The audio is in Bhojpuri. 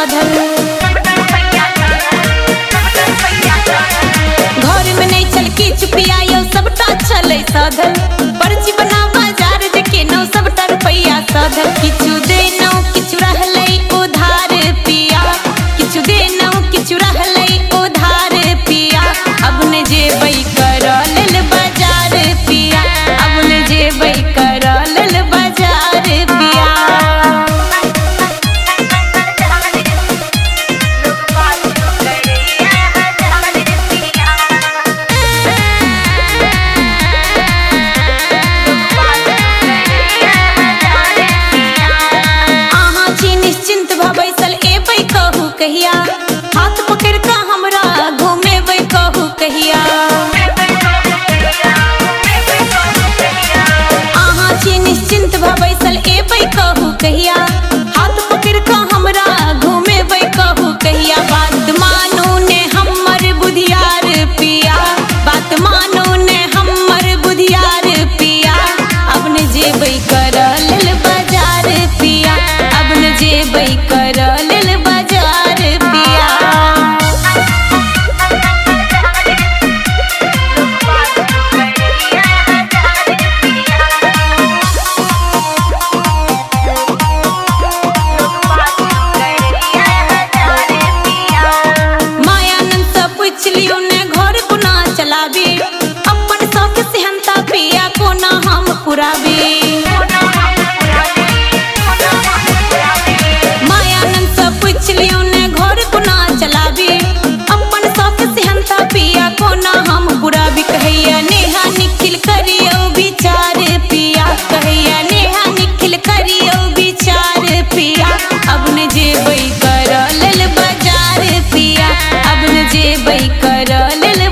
साधल। घर में नहीं चल की चुपिया यो सबटा चले साधल। पर्ची बना बाजार जके नौ सबटा रुपया साधल। किछु देनौ किछु रहलै उधार पिया, किछु देनौ किछु रहलै उधार पिया। अब न जेबै कर लेल बाजार पिया, अब न जेबै कर लेल बाजार पिया। कहिया हाथ पकड़ का हमरा घूमेबै कहू कहिया। अहाँ छी निश्चिंत भ बैसल एबै कहू कहिया। हाथ पकड़ का हमरा घूमेबै कहू कहिया। बात मानू ने हमर बुधियार पिया, बात मानू ने हमर बुधियार पिया। अब न जेबै कर लेल बाजार पिया, अब न जेबै कर लेल बाजार पिया। मायानंद से पूछ लियो ने घर कोना चलाबी, अपन शौक सेहनता पिया कोना हम पुराबी। मायानंद से पूछ लियो ने घर कोना चलाबी, अपन शौक सेहनता पिया कोना हम पुराबी। कहैया नेहा निखिल करियो विचार पिया, कहैया नेहा निखिल करियो विचार पिया। अब न जेबै कर लेल बाजार पिया, अब न जेबै कर लेल